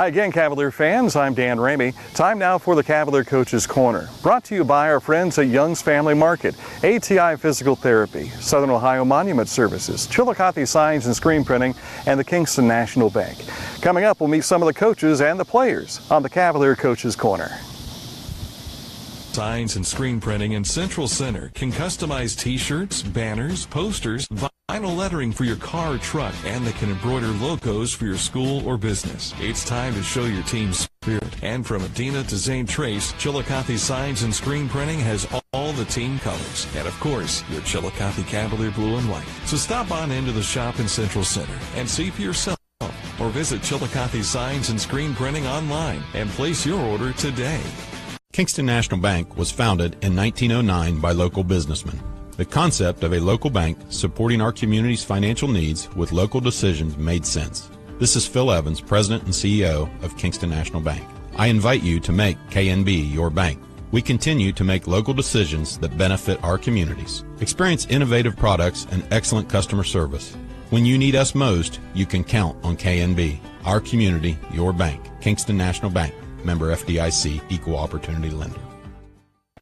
Hi again, Cavalier fans. I'm Dan Ramey. Time now for the Cavalier Coaches Corner. Brought to you by our friends at Young's Family Market, ATI Physical Therapy, Southern Ohio Monument Services, Chillicothe Signs and Screen Printing, and the Kingston National Bank. Coming up, we'll meet some of the coaches and the players on the Cavalier Coaches Corner. Signs and Screen Printing in Central Center can customize t-shirts, banners, posters, vinyl lettering for your car or truck, and they can embroider logos for your school or business. It's time to show your team's spirit. And from Adina to Zane Trace, Chillicothe Signs and Screen Printing has all the team colors. And of course, your Chillicothe Cavalier blue and white. So stop on into the shop in Central Center and see for yourself. Or visit Chillicothe Signs and Screen Printing online and place your order today. Kingston National Bank was founded in 1909 by local businessmen. The concept of a local bank supporting our community's financial needs with local decisions made sense. This is Phil Evans, President and CEO of Kingston National Bank. I invite you to make KNB your bank. We continue to make local decisions that benefit our communities. Experience innovative products and excellent customer service. When you need us most, you can count on KNB. Our community, your bank. Kingston National Bank. Member FDIC, Equal Opportunity Lender.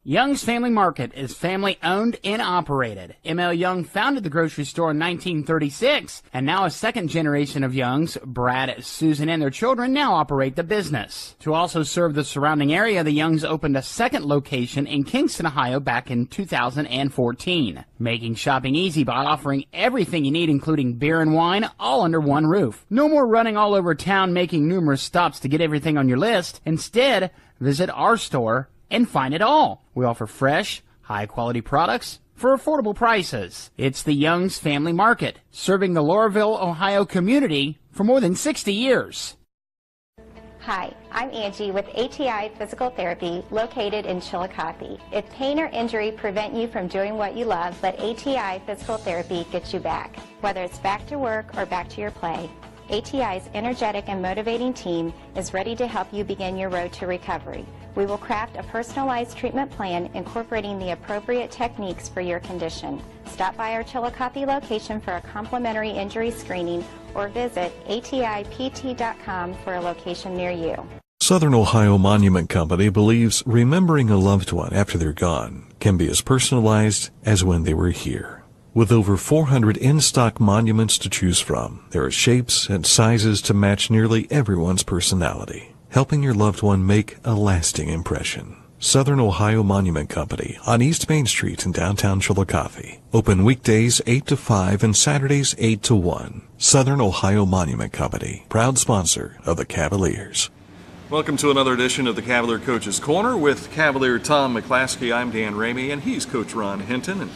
Young's Family Market is family-owned and operated. M.L. Young founded the grocery store in 1936, and now a second generation of Youngs, Brad, Susan, and their children, now operate the business. To also serve the surrounding area, the Youngs opened a second location in Kingston, Ohio back in 2014, making shopping easy by offering everything you need, including beer and wine, all under one roof. No more running all over town making numerous stops to get everything on your list. Instead, visit our store and find it all. We offer fresh, high-quality products for affordable prices. It's the Young's Family Market, serving the Laurelville, Ohio community for more than 60 years. Hi, I'm Angie with ATI Physical Therapy, located in Chillicothe. If pain or injury prevent you from doing what you love, let ATI Physical Therapy get you back. Whether it's back to work or back to your play, ATI's energetic and motivating team is ready to help you begin your road to recovery. We will craft a personalized treatment plan incorporating the appropriate techniques for your condition. Stop by our Chillicothe location for a complimentary injury screening or visit atipt.com for a location near you. Southern Ohio Monument Company believes remembering a loved one after they're gone can be as personalized as when they were here. With over 400 in-stock monuments to choose from, there are shapes and sizes to match nearly everyone's personality, helping your loved one make a lasting impression. Southern Ohio Monument Company on East Main Street in downtown Chillicothe. Open weekdays 8 to 5 and Saturdays 8 to 1. Southern Ohio Monument Company, proud sponsor of the Cavaliers. Welcome to another edition of the Cavalier Coaches Corner with Cavalier Tom McClaskey. I'm Dan Ramey, and he's Coach Ron Hinton. And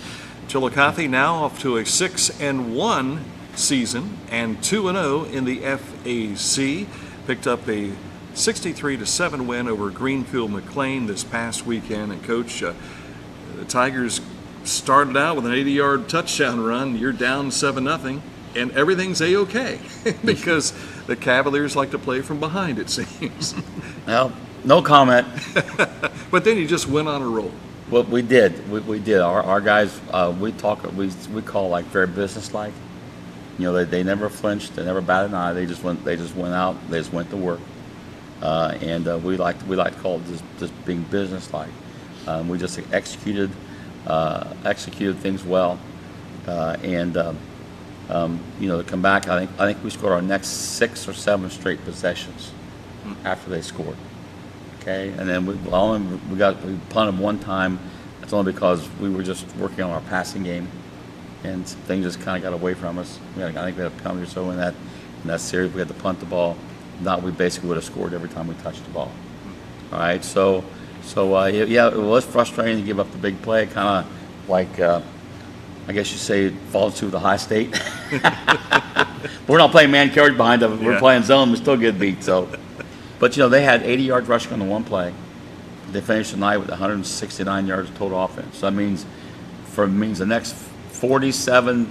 Chillicothe now off to a 6-1 season and 2-0 in the FAC. Picked up a 63-7 win over Greenfield McLean this past weekend. And Coach, the Tigers started out with an 80-yard touchdown run. You're down 7-0, and everything's A-OK because the Cavaliers like to play from behind, it seems. Well, no comment. But then you just went on a roll. Well, we did. We did. Our guys, we call like very businesslike. You know, they never flinched. They never batted an eye. They just went out. They just went to work. And we like to call it just being businesslike. We just executed things well. You know, to come back, I think we scored our next 6 or 7 straight possessions after they scored. Okay, and then we punted one time. That's only because we were just working on our passing game, and things just kind of got away from us. I think we had a penalty or so in that series. We had to punt the ball. Not we basically would have scored every time we touched the ball. All right, so yeah, it was frustrating to give up the big play. Kind of like I guess you say it falls to the high state. We're not playing man coverage behind them. We're playing zone. We still get beat. So. But, you know, they had 80 yards rushing on the one play. They finished the night with 169 yards total offense. So that means the next 47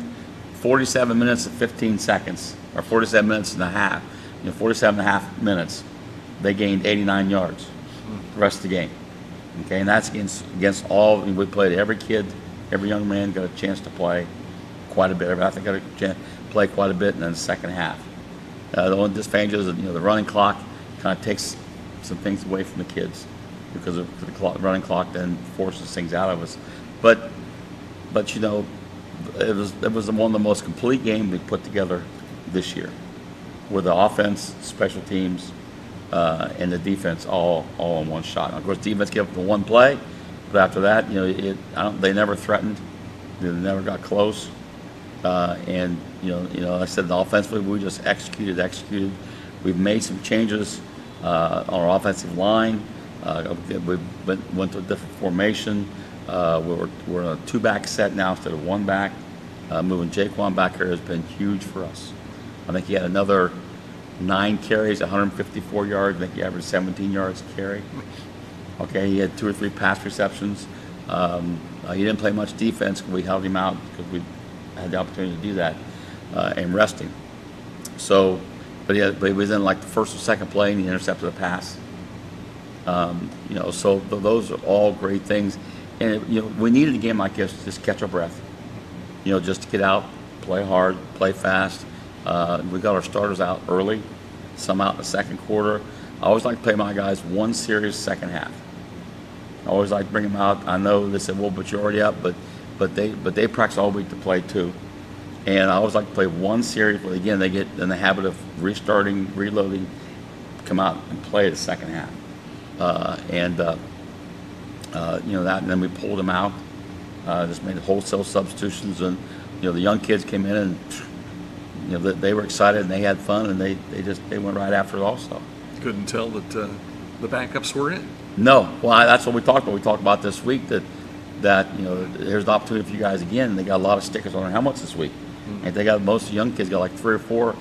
minutes and 15 seconds, or 47 minutes and a half, 47 and a half minutes, they gained 89 yards the rest of the game. Okay, and that's against all. We played every kid, every young man got a chance to play quite a bit. I think got a chance to play quite a bit in the second half. The only disadvantage is, the running clock kind of takes some things away from the kids because of the running clock then forces things out of us. But you know, it was one of the most complete games we put together this year, with the offense, special teams, and the defense all in one shot. And of course, defense gave up the one play, but after that, you know, they never threatened, they never got close, and you know, I said offensively we just executed. We've made some changes on our offensive line. We went to a different formation. We're in a 2-back set now instead of 1-back. Moving Jaquan back here has been huge for us. I think he had another 9 carries, 154 yards. I think he averaged 17 yards a carry. Okay, he had 2 or 3 pass receptions. He didn't play much defense because we held him out because we had the opportunity to do that and rest him. So, but he was in like the first or second play and he intercepted a pass. You know, so those are all great things. And you know, we needed a game like this to just catch our breath. You know, just to get out, play hard, play fast. We got our starters out early, some out in the second quarter. I always like to play my guys one serious second half. I always like to bring them out. I know they said, well, but you're already up, but they practice all week to play too. And I always like to play one series, but again, they get in the habit of restarting, reloading, come out and play the second half. You know, that, and then we pulled them out, just made wholesale substitutions, and you know, the young kids came in and you know, they were excited and they had fun, and they went right after it also. Couldn't tell that the backups were in. No, well, that's what we talked about. We talked about this week that you know, here's the opportunity for you guys again. They got a lot of stickers on their helmets this week, and they got, most of the young kids got like 3 or 4.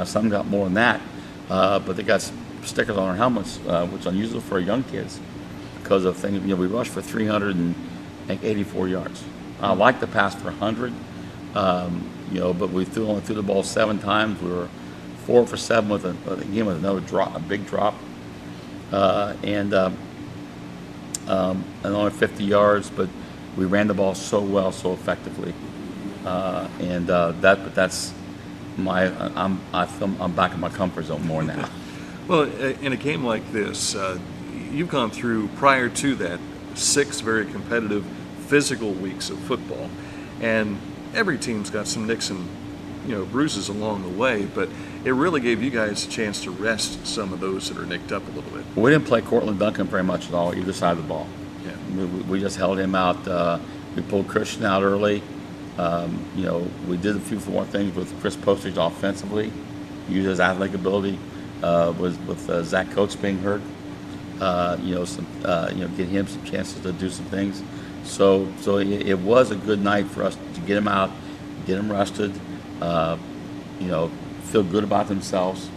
Some got more than that, but they got stickers on their helmets, which is unusual for young kids because of things. You know, we rushed for 384 yards. I like to pass for 100, you know, but we only threw the ball 7 times. We were 4 for 7 with another drop, a big drop, and only 50 yards. But we ran the ball so well, so effectively, but that's I'm back in my comfort zone more now. Well, in a game like this, you've gone through, prior to that, 6 very competitive physical weeks of football, and every team's got some nicks and bruises along the way, but it really gave you guys a chance to rest some of those that are nicked up a little bit. We didn't play Cortland Duncan very much at all, either side of the ball. Yeah. We just held him out. We pulled Christian out early. We did a few more things with Chris Postridge offensively, used his athletic ability with Zach Coates being hurt. Get him some chances to do some things. So it was a good night for us to get him out, get him rested, feel good about themselves,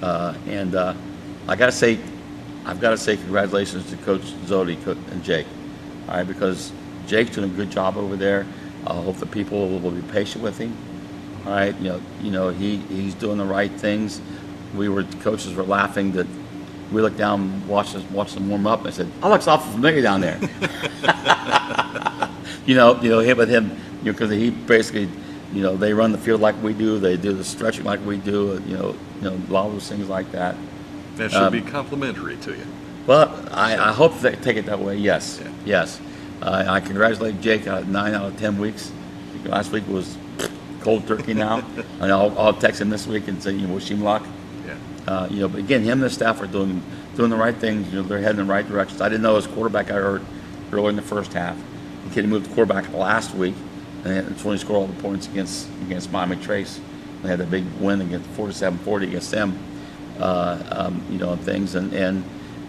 and I've got to say congratulations to Coach Zodi and Jake, all right, because Jake's doing a good job over there. I hope the people will be patient with him, all right. He's doing the right things. Coaches were laughing that we looked down, watched them warm up, and I said, "I looks awful familiar down there." Him with him, because he basically, they run the field like we do, they do the stretching like we do, a lot of those things like that. That should be complimentary to you. Well, I hope they take it that way. Yes, yeah. Yes. I congratulate Jake on 9 out of 10 weeks. Last week was cold turkey now, and I'll text him this week and say, wish him luck. Yeah. But again, him and the staff are doing the right things. They're heading in the right directions. I didn't know his quarterback got hurt early in the first half. The kid moved the quarterback last week, and that's when he scored all the points against Miami Trace. They had that big win against 47-40 against them, and things, and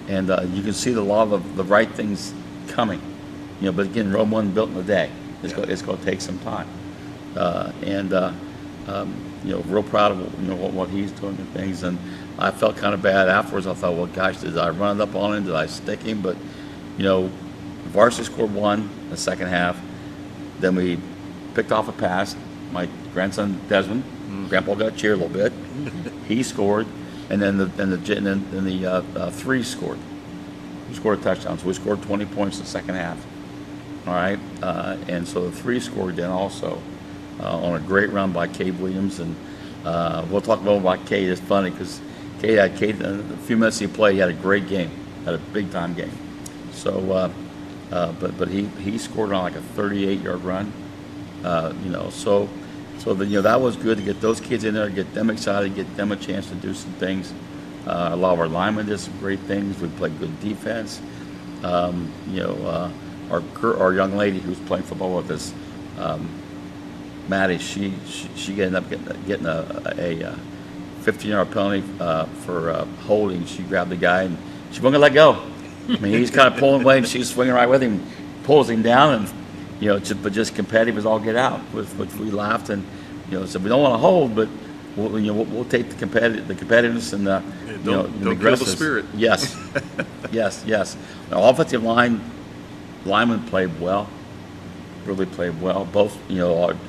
you can see a lot of the right things coming. But again, Rome wasn't built in a day. It's going to take some time, real proud of what he's doing and things. And I felt kind of bad afterwards. I thought, well, gosh, did I run it up on him? Did I stick him? But varsity scored 1 in the second half. Then we picked off a pass. My grandson Desmond, Grandpa got to cheer a little bit. He scored, and then the 3 scored. We scored a touchdown, so we scored 20 points in the second half. All right, and so the 3 scored then also on a great run by Cade Williams, and we'll talk more about Cade. It's funny because Cade, a few minutes he played, he had a great game, had a big time game. So, but he scored on like a 38-yard run. So that was good to get those kids in there, get them excited, get them a chance to do some things. A lot of our linemen did some great things. We played good defense. Our young lady who's playing football with us, Maddie, she ended up getting a 15-yard penalty for holding. She grabbed the guy and she wasn't gonna let go. I mean, he's kind of pulling away and she's swinging right with him, pulls him down, and but just competitive as all get out. Which we laughed and said we don't want to hold, but we'll take the competitiveness and the don't the kill the spirit. Yes, yes. The offensive linemen played well, really played well. Both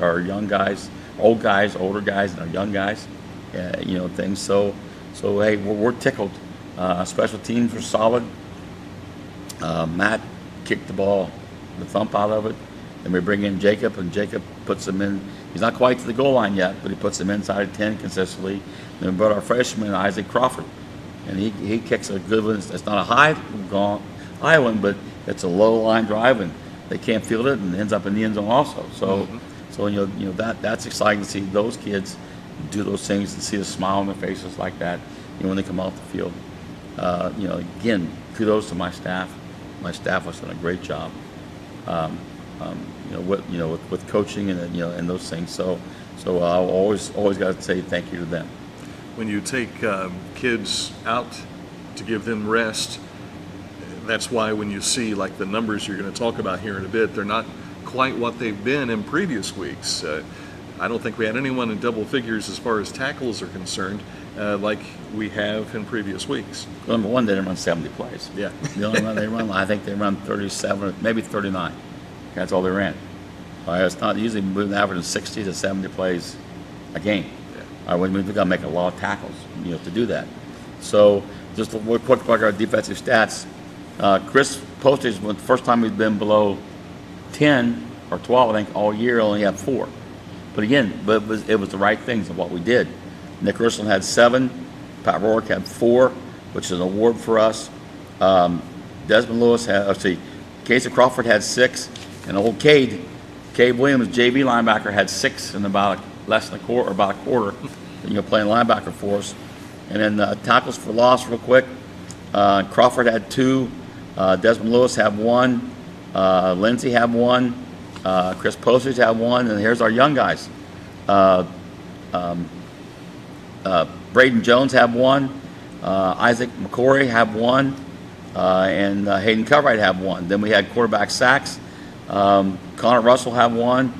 our young guys, older guys, and our young guys, things. So hey, we're tickled. Special teams were solid. Matt kicked the ball, the thump out of it. Then we bring in Jacob, and Jacob puts him in. He's not quite to the goal line yet, but he puts him inside of 10 consistently. Then we brought our freshman, Isaac Crawford, and he kicks a good one. It's not a high one, but it's a low line drive, and they can't field it, and ends up in the end zone also. So, that's exciting to see those kids do those things and see the smile on their faces like that when they come off the field. Again, kudos to my staff. My staff has done a great job. With coaching and those things. So I always got to say thank you to them. When you take kids out to give them rest, that's why when you see like the numbers you're going to talk about here in a bit, they're not quite what they've been in previous weeks. I don't think we had anyone in double figures as far as tackles are concerned, like we have in previous weeks. Number one, they didn't run 70 plays. Yeah. The only run they run, I think they run 37, maybe 39. That's all they ran. It's not usually moving average 60 to 70 plays a game. Yeah. We've got to make a lot of tackles, to do that. So just a quick look at our defensive stats. Chris Postage, the first time we've been below 10 or 12, I think, all year, only had 4. But again, it was the right things of what we did. Nick Ursuline had 7. Pat Rourke had 4, which is an award for us. Desmond Lewis had, Casey Crawford had 6. And old Cade Williams, JV linebacker, had 6 in about less than a quarter, or about a quarter, playing linebacker for us. And then tackles for loss, real quick. Crawford had 2. Desmond Lewis had 1. Lindsey had 1. Chris Postage had 1. And here's our young guys. Braden Jones had 1. Isaac McCory had 1. And Hayden Coveride had 1. Then we had quarterback sacks. Connor Russell had 1.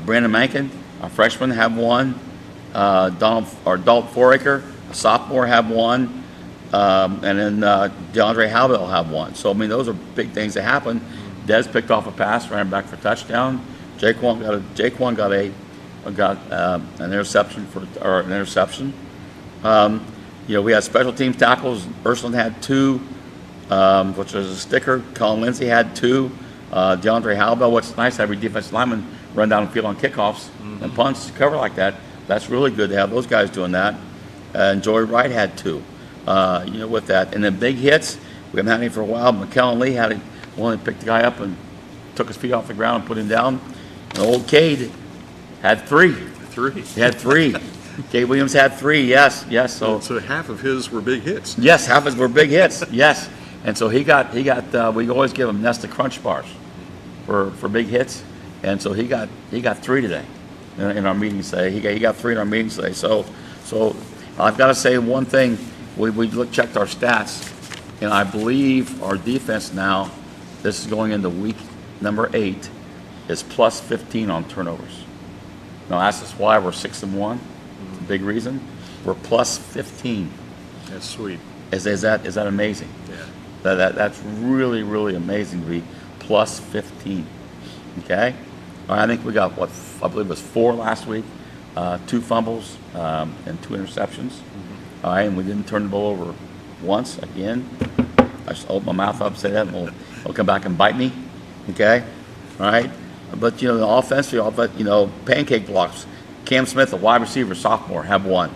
Brandon Mankin, a freshman, had 1. Dalton Foraker, a sophomore, had 1. And then DeAndre Halbell had 1. So those are big things that happen. Dez picked off a pass, ran back for a touchdown. Jaquan got an interception we had special teams tackles. Ursuline had 2, which was a sticker. Colin Lindsey had 2. DeAndre Halbell. What's nice, every defensive lineman run down the field on kickoffs and punts to cover like that. That's really good to have those guys doing that. And Joey Wright had 2, with that. And then big hits, we haven't had any for a while. McKellen Lee had one that picked the guy up and took his feet off the ground and put him down. And old Cade had 3. He had 3. Cade Williams had 3, yes. So half of his were big hits. Yes, half of his were big hits, yes. And so he got. We always give him Nesta Crunch bars for big hits, and so he got 3 today in our meeting today. He got 3 in our meeting today. So I've got to say one thing. We checked our stats, and I believe our defense now, this is going into week number 8, is plus 15 on turnovers. Now ask us why we're 6-1. It's a big reason. We're plus 15. That's sweet. Is that amazing? Yeah. That's really, really amazing to be plus 15. Okay? All right, I think we got, I believe it was 4 last week, 2 fumbles and 2 interceptions. All right, and we didn't turn the ball over once again. I just open my mouth up and say that, and it'll come back and bite me. Okay? All right? But, the offense, pancake blocks. Cam Smith, a wide receiver, sophomore, have 1.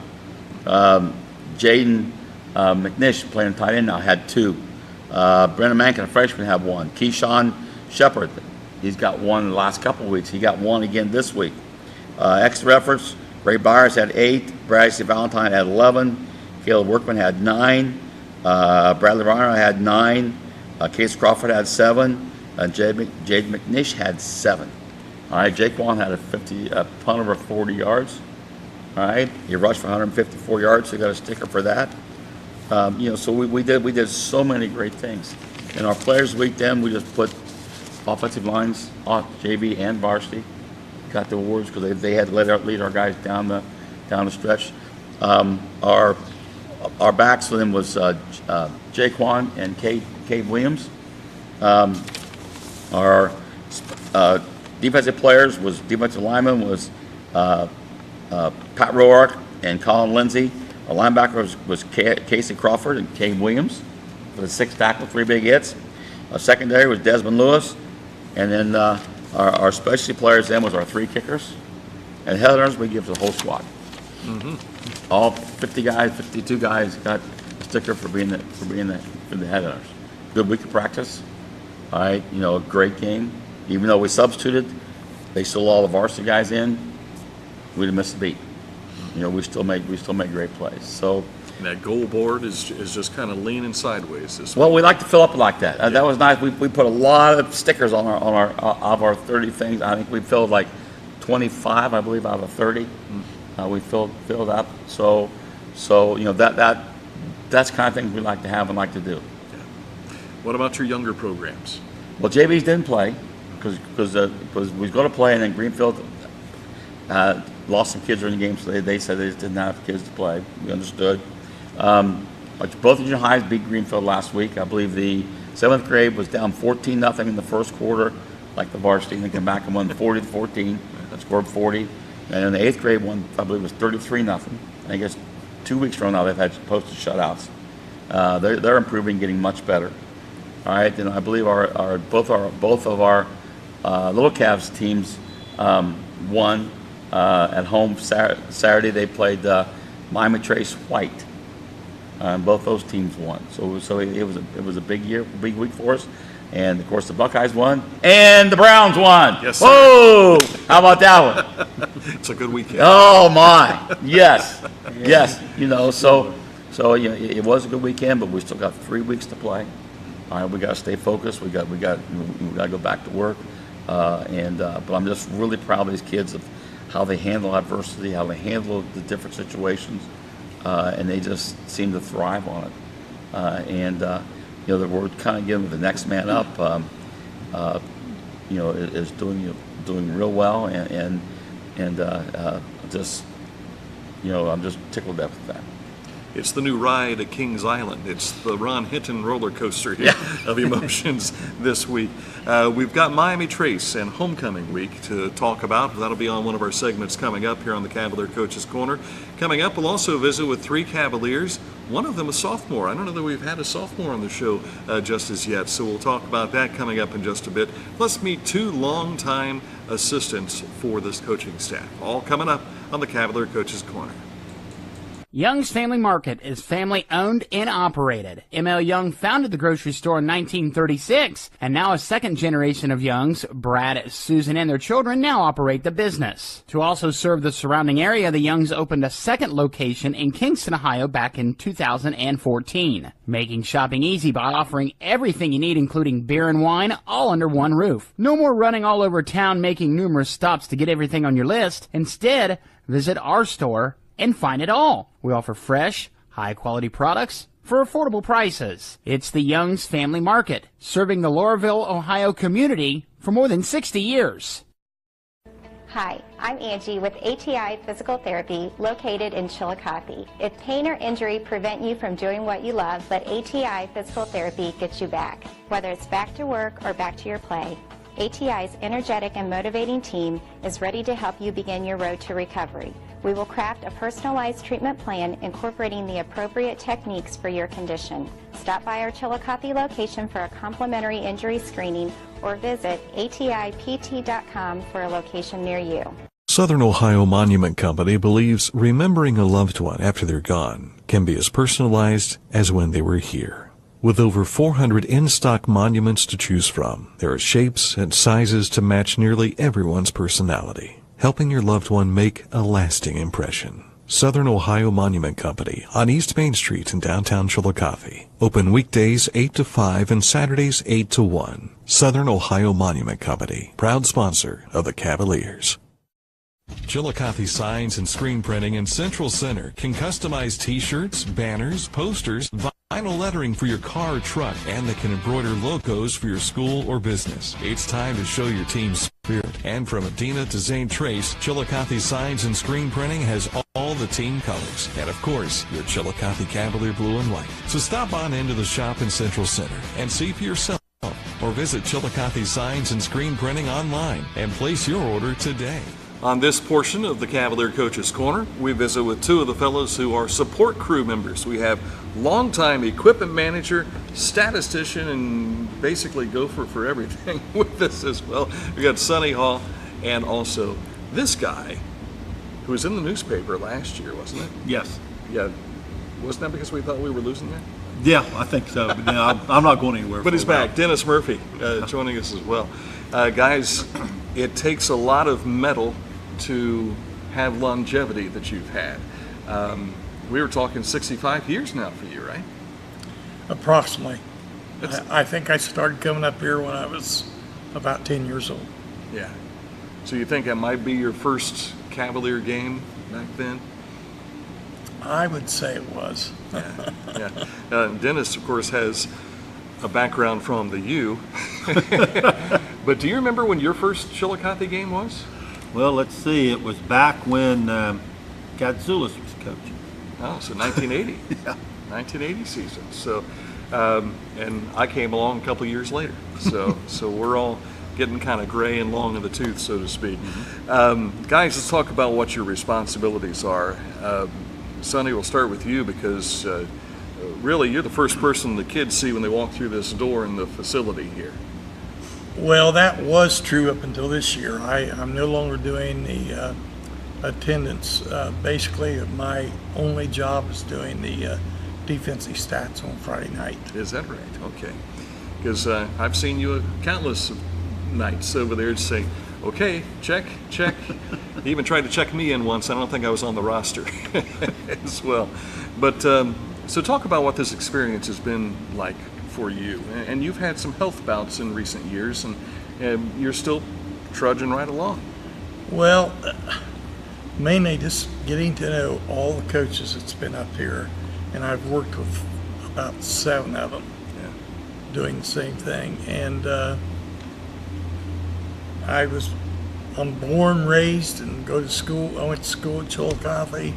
Jaden McNish, playing tight end now, had 2. Brendan Mankin, a freshman, had 1. Keyshawn Shepard, he's got 1 in the last couple of weeks. He got 1 again this week. Extra efforts, Ray Byers had 8. Bradley Valentine had 11. Caleb Workman had 9. Bradley Ryan had 9. Case Crawford had 7. Jade McNish had 7. All right, Jake Wan had a punt over 40 yards. All right, he rushed for 154 yards, so he got a sticker for that. So we did so many great things. In our Players Week, then we just put offensive lines, JV and varsity, got the awards because they had to lead our guys down the stretch. Our backs for them was Jaquan and Cade Williams. Our defensive players was defensive lineman was Pat Roark and Colin Lindsay. Our linebacker was Casey Crawford and Cade Williams with a 6 tackle, 3 big hits. Our secondary was Desmond Lewis, and then our specialty players then was our 3 kickers. And headers we give the whole squad. Mm-hmm. All 50 guys, 52 guys got a sticker for being the headers. Good week of practice. All right, a great game. Even though we substituted, they still all the varsity guys in. We didn't miss a beat. We still make great plays. So and that goal board is just kind of leaning sideways this well, we like to fill up like that. That was nice. We put a lot of stickers on our 30 things. I think we filled like 25, I believe, out of 30. We filled up. So that's the kind of things we like to have and like to do. Yeah. What about your younger programs? Well, JVs didn't play because we was going to play, and then Greenfield lost some kids during the game, so they said they just didn't have kids to play. We understood. But both junior highs beat Greenfield last week. I believe the 7th grade was down 14-0 in the first quarter, like the varsity, and they came back and won 40-14. Scored 40. And then the 8th grade one, I believe, was 33-0. I guess 2 weeks from now they've had posted shutouts. They're improving, getting much better. All right, and I believe both of our Little Cavs teams won at home Saturday. They played Miami Trace White. Both those teams won. So it was a big week for us. And of course the Buckeyes won and the Browns won. Yes, sir. Whoa! How about that one? It's a good weekend. Oh my! Yes, yes. So it was a good weekend, but we still got 3 weeks to play. All right, we got to stay focused. We got to go back to work. But I'm just really proud of these kids of how they handle adversity, how they handle the different situations, and they just seem to thrive on it. We're kind of giving the next man up. Is doing real well, and just I'm just tickled up with that. It's the new ride at Kings Island. It's the Ron Hinton roller coaster here of emotions this week. We've got Miami Trace and Homecoming Week to talk about. That'll be on one of our segments coming up here on the Cavalier Coaches Corner. Coming up, we'll also visit with 3 Cavaliers. One of them a sophomore. I don't know that we've had a sophomore on the show just as yet, so we'll talk about that coming up in just a bit. Let's meet 2 longtime assistants for this coaching staff. All coming up on the Cavalier Coaches Corner. Young's Family Market is family-owned and operated. M.L. Young founded the grocery store in 1936, and now a second generation of Youngs, Brad, Susan, and their children now operate the business. To also serve the surrounding area, the Youngs opened a second location in Kingston, Ohio back in 2014, making shopping easy by offering everything you need, including beer and wine, all under one roof. No more running all over town making numerous stops to get everything on your list. Instead, visit our store and find it all. We offer fresh, high-quality products for affordable prices. It's the Young's Family Market, serving the Laurelville, Ohio community for more than 60 years. Hi, I'm Angie with ATI Physical Therapy, located in Chillicothe. If pain or injury prevent you from doing what you love, let ATI Physical Therapy get you back. Whether it's back to work or back to your play, ATI's energetic and motivating team is ready to help you begin your road to recovery. We will craft a personalized treatment plan incorporating the appropriate techniques for your condition. Stop by our Chillicothe location for a complimentary injury screening or visit atipt.com for a location near you. Southern Ohio Monument Company believes remembering a loved one after they're gone can be as personalized as when they were here. With over 400 in-stock monuments to choose from, there are shapes and sizes to match nearly everyone's personality, helping your loved one make a lasting impression. Southern Ohio Monument Company on East Main Street in downtown Chillicothe. Open weekdays 8 to 5 and Saturdays 8 to 1. Southern Ohio Monument Company, proud sponsor of the Cavaliers. Chillicothe Signs and Screen Printing in Central Center can customize t-shirts, banners, posters, vinyl lettering for your car or truck, and they can embroider logos for your school or business. It's time to show your team's spirit. And from Adina to Zane Trace, Chillicothe Signs and Screen Printing has all the team colors. And of course, your Chillicothe Cavalier blue and white. So stop on into the shop in Central Center and see for yourself. Or visit Chillicothe Signs and Screen Printing online and place your order today. On this portion of the Cavalier Coaches Corner, we visit with two of the fellows who are support crew members. We have longtime equipment manager, statistician, and basically gopher for everything with us as well. We got Sonny Hall, and also this guy who was in the newspaper last year, wasn't it? Yes. Yeah. Wasn't that because we thought we were losing that? Yeah, I think so. But no, I'm not going anywhere. But he's back. Dennis Murphy joining us as well. Guys, it takes a lot of metal to have longevity that you've had. We were talking 65 years now for you, right? Approximately. I think I started coming up here when I was about 10 years old. Yeah. So you think that might be your first Cavalier game back then? I would say it was. Yeah. Dennis, of course, has a background from the U. But do you remember when your first Chillicothe game was? Well, let's see. It was back when Gadzoulis was coaching. Oh, so 1980. Yeah. 1980 season. So, and I came along a couple of years later. So, so we're all getting kind of gray and long in the tooth, so to speak. Mm-hmm. Guys, let's talk about what your responsibilities are. Sonny, we'll start with you because really you're the first person the kids see when they walk through this door in the facility here. Well, that was true up until this year. I'm no longer doing the attendance. Basically, my only job is doing the defensive stats on Friday night. Is that right? Okay. Because I've seen you countless nights over there to say, okay, check, check. He even tried to check me in once. I don't think I was on the roster as well. But so talk about what this experience has been like for you. And you've had some health bouts in recent years, and you're still trudging right along. Well, mainly just getting to know all the coaches that's been up here, and I've worked with about 7 of them doing the same thing. And I'm born, raised, and go to school. I went to school in Chillicothe.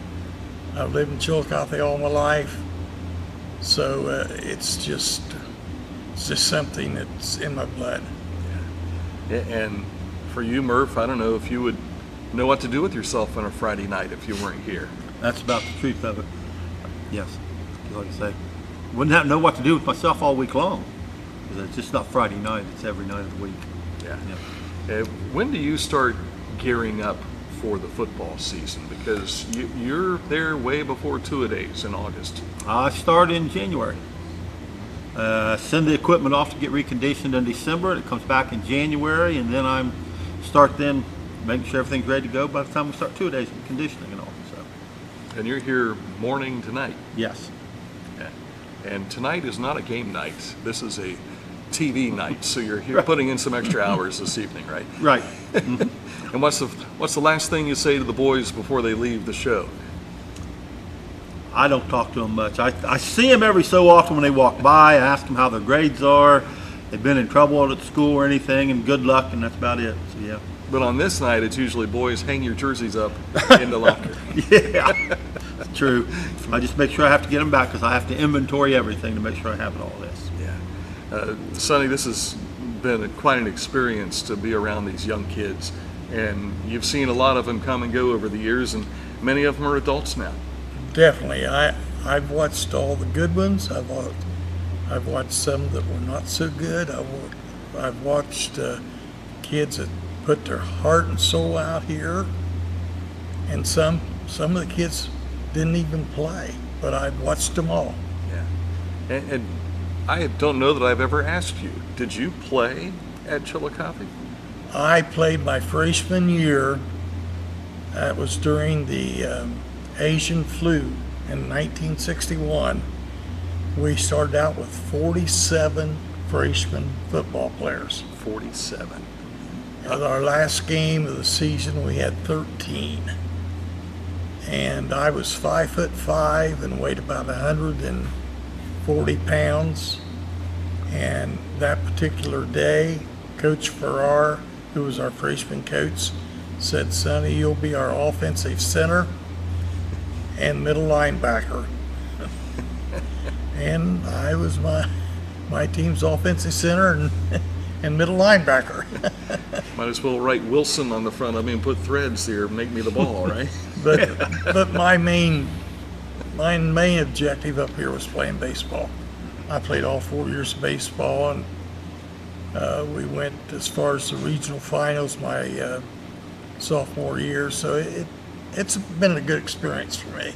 I've lived in Chillicothe all my life. So it's just something that's in my blood. Yeah. And for you, Murph, I don't know if you would know what to do with yourself on a Friday night if you weren't here. That's about the truth of it. Yes. Like I say, wouldn't know what to do with myself all week long. It's just not Friday night, it's every night of the week. Yeah. When do you start gearing up for the football season? Because you're there way before two-a-days in August. I start in January. Send the equipment off to get reconditioned in December. It comes back in January, and then I start then making sure everything's ready to go by the time we start two-a-days with conditioning and all. So. And you're here morning to night. Yes. Yeah. And tonight is not a game night. This is a TV night, so you're here putting in some extra hours this evening, right? Right. Mm-hmm. And what's the last thing you say to the boys before they leave the show? I don't talk to them much. I see them every so often when they walk by. I ask them how their grades are, they've been in trouble at school or anything, and good luck, and that's about it. So yeah. But on this night, it's usually boys hang your jerseys up in the locker. Yeah, it's true. I just make sure I have to get them back because I have to inventory everything to make sure I have all this. Yeah. Sonny, this has been quite an experience to be around these young kids, and you've seen a lot of them come and go over the years, and many of them are adults now. Definitely. I've watched all the good ones. I've watched some that were not so good. I've watched kids that put their heart and soul out here, And some of the kids didn't even play, but I watched them all. Yeah. And I don't know that I've ever asked you, did you play at Chillicothe? I played my freshman year. That was during the Asian flu in 1961. We started out with 47 freshman football players. 47. At our last game of the season, we had 13. And I was 5'5" and weighed about 140 pounds. And that particular day, Coach Farrar, who was our freshman coach, said, "Sonny, you'll be our offensive center and middle linebacker." And I was my team's offensive center and middle linebacker. Might as well write Wilson on the front of me and put threads there, make me the ball, right? But my main objective up here was playing baseball. I played all 4 years of baseball, and we went as far as the regional finals my sophomore year. So it's been a good experience for me.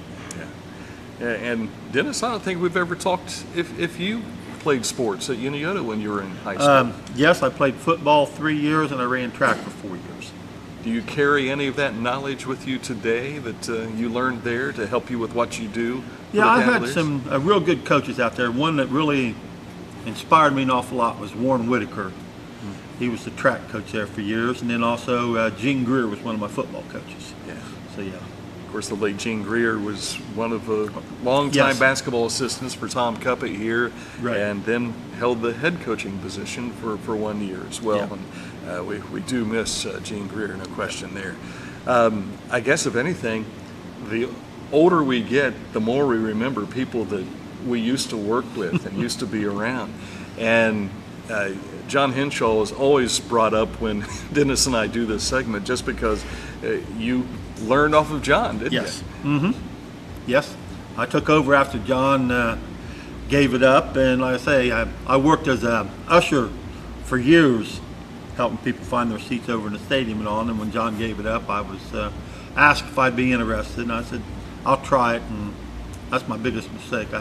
Yeah. And Dennis, I don't think we've ever talked if you played sports at Uniota when you were in high school. Yes, I played football 3 years and I ran track for 4 years. Do you carry any of that knowledge with you today that you learned there to help you with what you do? Yeah, I had some real good coaches out there. One that really inspired me an awful lot was Warren Whitaker. He was the track coach there for years, and then also Gene Greer was one of my football coaches. Yeah. So yeah. Of course, the late Gene Greer was one of the longtime basketball assistants for Tom Cuppett here, right, and then held the head coaching position for 1 year as well. Yeah. And we do miss Gene Greer, no question there. I guess if anything, the older we get, the more we remember people that we used to work with and used to be around. And John Henshaw is always brought up when Dennis and I do this segment, just because you learned off of John, didn't yes. you? Mm-hmm. Yes. I took over after John gave it up, and like I say, I worked as a usher for years, helping people find their seats over in the stadium and all. And when John gave it up, I was asked if I'd be interested, and I said, I'll try it. And that's my biggest mistake. I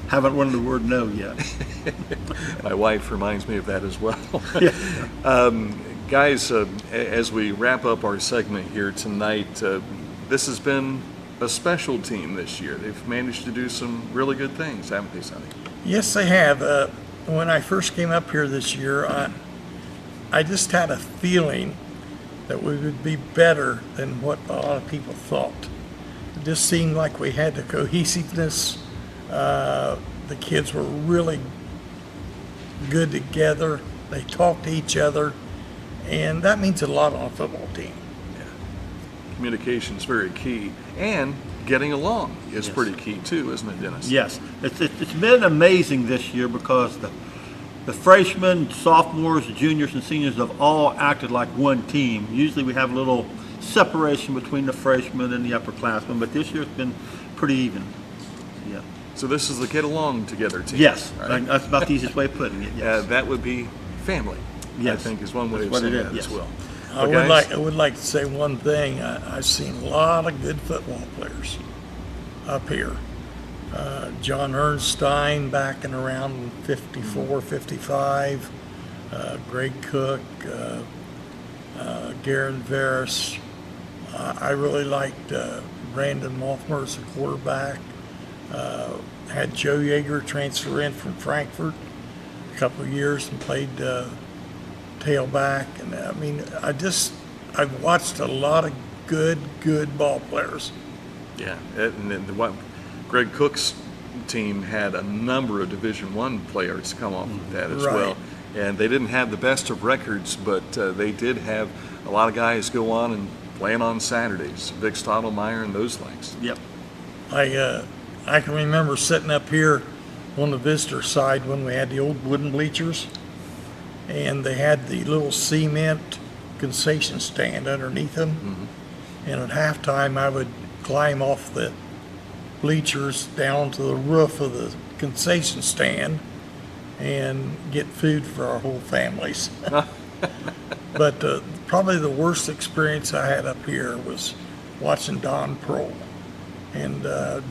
haven't learned the word no yet. My wife reminds me of that as well. Yeah. Guys, as we wrap up our segment here tonight, this has been a special team this year. They've managed to do some really good things, haven't they, Sonny? Yes, they have. When I first came up here this year, I just had a feeling that we would be better than what a lot of people thought. It just seemed like we had the cohesiveness. The kids were really good together. They talked to each other, and that means a lot on a football team. Yeah. Communication is very key, and getting along is pretty key too, isn't it, Dennis? Yes. It's been amazing this year because the freshmen, sophomores, juniors, and seniors have all acted like one team. Usually we have a little separation between the freshmen and the upperclassmen, but this year it's been pretty even. Yeah. So this is the get along together team. Yes, right? that's about the easiest way of putting it. Yes. That would be family. Yes. I think is one way That's of saying what it that is, as yes. well. I would like to say one thing. I've seen a lot of good football players up here. John Ernstein back in around 54, 55. Greg Cook, Garen Veras. I really liked Brandon Mothmer as a quarterback. Had Joe Yeager transfer in from Frankfurt a couple of years and played tailback. And I mean, I've watched a lot of good ball players. Yeah, and Greg Cook's team had a number of Division I players come off of that as well. And they didn't have the best of records, but they did have a lot of guys go on and playing on Saturdays, Vic Stottlemyre and those things. Yep. I can remember sitting up here on the visitor side when we had the old wooden bleachers, and they had the little cement concession stand underneath them. Mm-hmm. And at halftime, I would climb off the bleachers down to the roof of the concession stand and get food for our whole families. But probably the worst experience I had up here was watching Don Prohl. And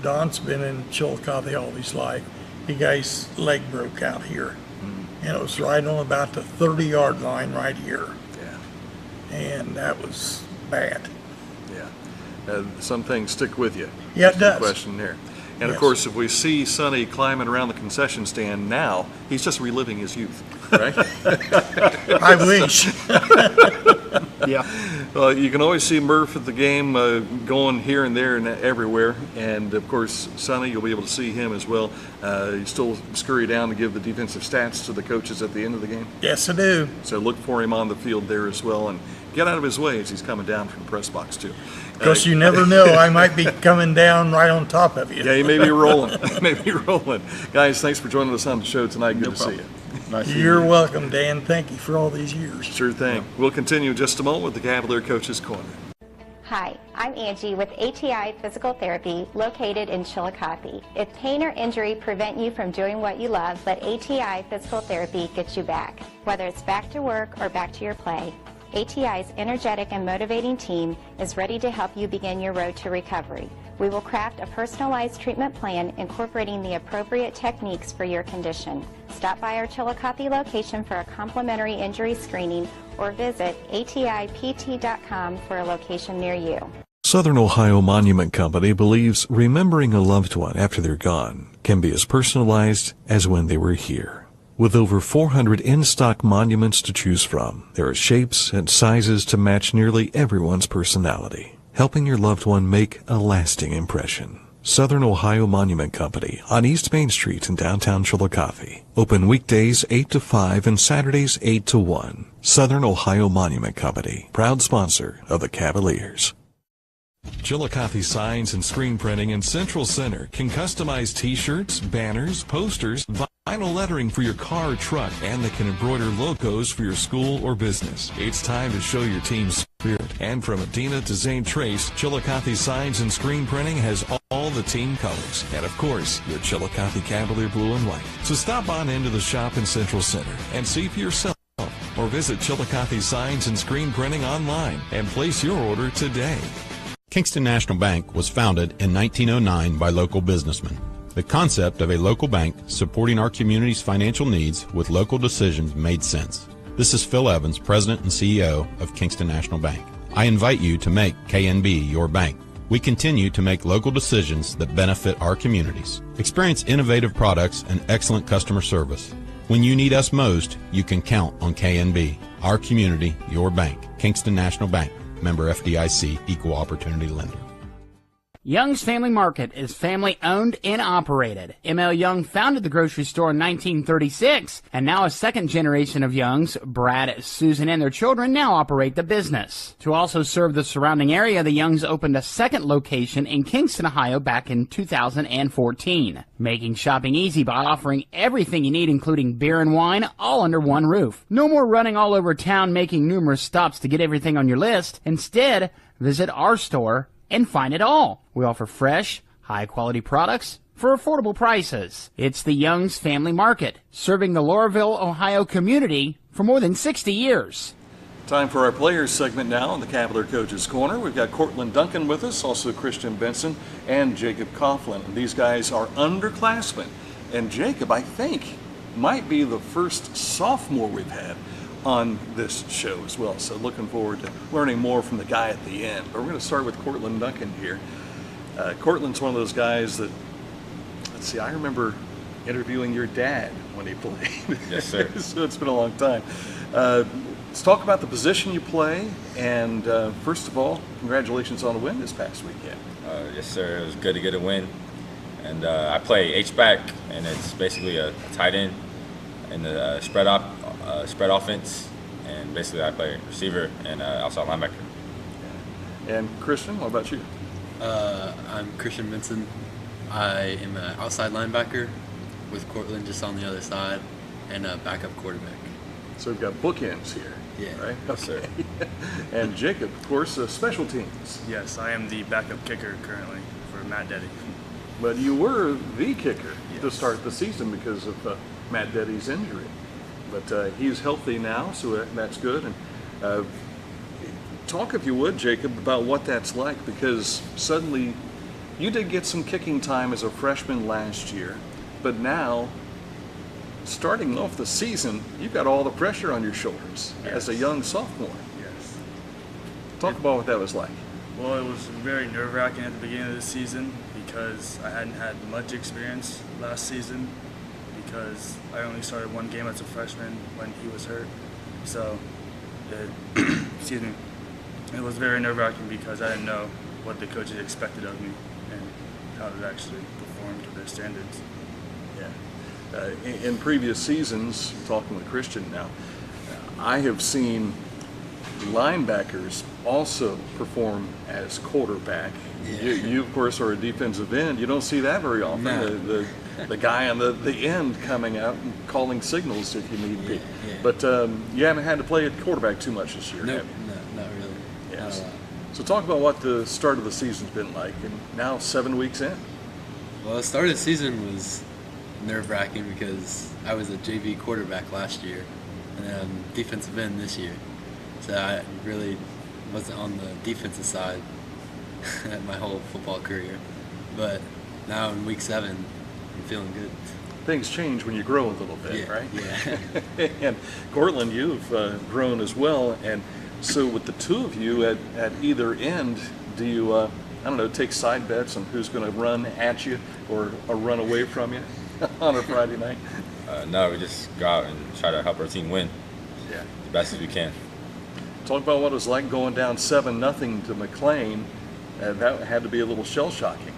Don's been in Chillicothe all his life. He got his leg broke out here. And it was right on about the 30-yard line right here. Yeah. And that was bad. Yeah. Some things stick with you. Yeah, it does. No question there. And Yes. of course, if we see Sonny climbing around the concession stand now, he's just reliving his youth, right? I wish. Yeah. Well, you can always see Murph at the game going here and there and everywhere. And of course, Sonny, you'll be able to see him as well. You still scurry down to give the defensive stats to the coaches at the end of the game. Yes, I do. So look for him on the field there as well, and get out of his way as he's coming down from the press box too. Because you never know, I might be coming down right on top of you. Yeah, he may be rolling. Maybe rolling. Guys, thanks for joining us on the show tonight. Good to see you. Nice to You're meet you. welcome, Dan. Thank you for all these years. Sure thing. We'll continue in just a moment with the Cavalier Coaches Corner. Hi, I'm Angie with ATI Physical Therapy located in Chillicothe. If pain or injury prevent you from doing what you love, let ATI Physical Therapy get you back. Whether it's back to work or back to your play, ATI's energetic and motivating team is ready to help you begin your road to recovery. We will craft a personalized treatment plan incorporating the appropriate techniques for your condition. Stop by our Chillicothe location for a complimentary injury screening or visit atipt.com for a location near you. Southern Ohio Monument Company believes remembering a loved one after they're gone can be as personalized as when they were here. With over 400 in-stock monuments to choose from, there are shapes and sizes to match nearly everyone's personality, helping your loved one make a lasting impression. Southern Ohio Monument Company on East Main Street in downtown Chillicothe. Open weekdays 8 to 5 and Saturdays 8 to 1. Southern Ohio Monument Company, proud sponsor of the Cavaliers. Chillicothe Signs and Screen Printing in Central Center can customize t-shirts, banners, posters, vinyl lettering for your car or truck, and they can embroider logos for your school or business. It's time to show your team's spirit. And from Adina to Zane Trace, Chillicothe Signs and Screen Printing has all the team colors. And of course, your Chillicothe Cavalier blue and white. So stop on into the shop in Central Center and see for yourself. Or visit Chillicothe Signs and Screen Printing online and place your order today. Kingston National Bank was founded in 1909 by local businessmen. The concept of a local bank supporting our community's financial needs with local decisions made sense. This is Phil Evans, President and CEO of Kingston National Bank. I invite you to make KNB your bank. We continue to make local decisions that benefit our communities. Experience innovative products and excellent customer service. When you need us most, you can count on KNB. Our community, your bank. Kingston National Bank. Member FDIC, Equal Opportunity Lender. Young's Family Market is family owned and operated. M.L. Young founded the grocery store in 1936, and now a second generation of Youngs, Brad, Susan, and their children now operate the business. To also serve the surrounding area, the Youngs opened a second location in Kingston, Ohio back in 2014, making shopping easy by offering everything you need, including beer and wine, all under one roof. No more running all over town making numerous stops to get everything on your list. Instead, visit our store and find it all. We offer fresh, high-quality products for affordable prices. It's the Young's Family Market, serving the Laurelville, Ohio community for more than 60 years. Time for our players segment now in the Cavalier Coaches Corner. We've got Cortland Duncan with us, also Christian Benson and Jacob Coughlin. And these guys are underclassmen. And Jacob, I think, might be the first sophomore we've had on this show as well. So looking forward to learning more from the guy at the end. But we're going to start with Cortland Duncan here. Cortland's one of those guys that, let's see, I remember interviewing your dad when he played. Yes, sir. So it's been a long time. Let's talk about the position you play. And first of all, congratulations on a win this past weekend. Yes, sir. It was good to get a win. And I play H-back, and it's basically a tight end in the spread offense. And basically I play receiver and outside linebacker. And Christian, what about you? I'm Christian Benson. I am an outside linebacker with Cortland just on the other side and a backup quarterback. So we've got bookends here. Yeah. Right? Yes, sir. And Jacob, of course, special teams. Yes, I am the backup kicker currently for Matt Deddy. But you were the kicker to Yes. start the season because of Matt Deddy's injury. But he's healthy now, so that's good. And Talk, if you would, Jacob, about what that's like, because suddenly you did get some kicking time as a freshman last year, but now, starting off the season, you've got all the pressure on your shoulders as a young sophomore. Yes. Talk about what that was like. Well, it was very nerve-wracking at the beginning of the season because I hadn't had much experience last season because I only started one game as a freshman when he was hurt. So, excuse me, it was very nerve-wracking because I didn't know what the coaches expected of me and how to actually perform to their standards. Yeah. In previous seasons, talking with Christian now, I have seen linebackers also perform as quarterback. Yeah. You of course, are a defensive end. You don't see that very often. No. The guy on the end coming out and calling signals if you need be. Yeah. But you haven't had to play at quarterback too much this year, Nope, have you? no, not really. Yes. Not a lot. So talk about what the start of the season's been like, and now 7 weeks in. Well, the start of the season was nerve-wracking because I was a JV quarterback last year, and then I'm defensive end this year. So I really wasn't on the defensive side my whole football career. But now in week 7, I'm feeling good. Things change when you grow a little bit, Yeah, right? yeah. And Cortland, you've grown as well, and so with the two of you at either end, do you, I don't know, take side bets on who's going to run at you or run away from you on a Friday night? No, we just go out and try to help our team win Yeah. the best as we can. Talk about what it was like going down 7-0 to McLean. That had to be a little shell-shocking.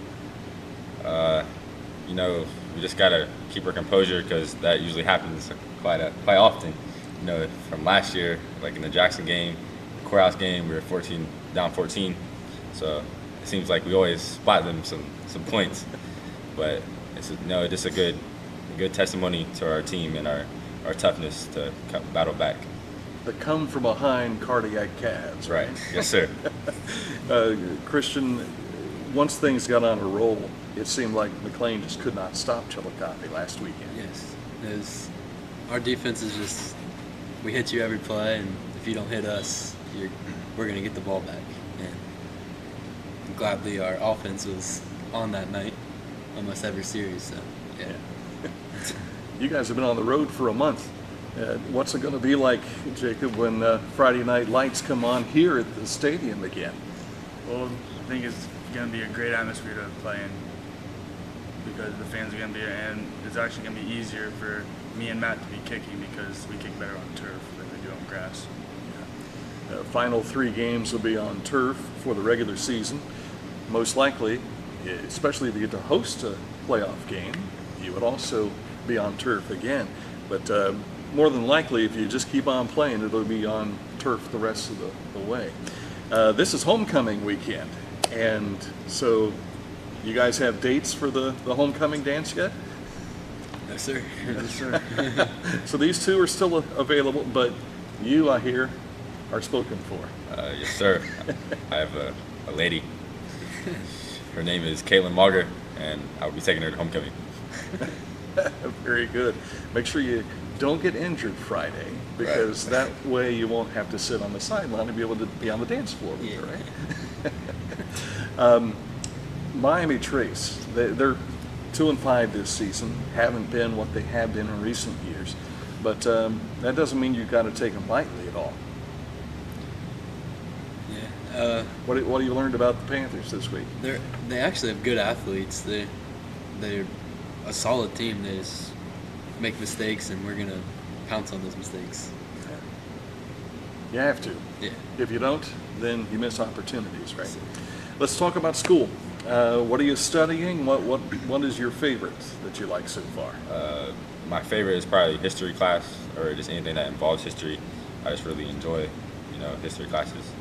You know, we just got to keep our composure because that usually happens quite often. You know, from last year, like in the Jackson game, courthouse game, we were down 14. So it seems like we always spot them some points. But it's just a good testimony to our team and our toughness to battle back. The come from behind cardiac calves, Right. Yes, sir. Christian, once things got on a roll, it seemed like McLean just could not stop Chillicothe last weekend. Yes. Our defense is just, we hit you every play, and if you don't hit us, we're going to get the ball back. And gladly our offense was on that night almost every series. So, yeah. You guys have been on the road for a month. What's it going to be like, Jacob, when Friday night lights come on here at the stadium again? Well, I think it's going to be a great atmosphere to play in because the fans are going to be here, and it's actually going to be easier for me and Matt to be kicking because we kick better on turf than we do on grass. Final 3 games will be on turf for the regular season. Most likely, especially if you get to host a playoff game, you would also be on turf again. But more than likely, if you just keep on playing, it'll be on turf the rest of the way. This is homecoming weekend, and so you guys have dates for the homecoming dance yet? No, sir. Yes, sir. So these two are still available, but you, I hear, are spoken for. Yes, sir. I have a lady. Her name is Caitlin Mauger, and I'll be taking her to homecoming. Very good. Make sure you don't get injured Friday, because that way you won't have to sit on the sideline and be able to be on the dance floor with her, right? Miami Trace, they're 2-5 this season. Haven't been what they have been in recent years, but that doesn't mean you've got to take them lightly at all. Yeah. What have you learned about the Panthers this week? They actually have good athletes. They're a solid team. They just make mistakes, and we're gonna pounce on those mistakes. You have to. Yeah. If you don't, then you miss opportunities, right? Let's talk about school. What are you studying? What is your favorite that you like so far? My favorite is probably history class, or just anything that involves history. I just really enjoy, history classes.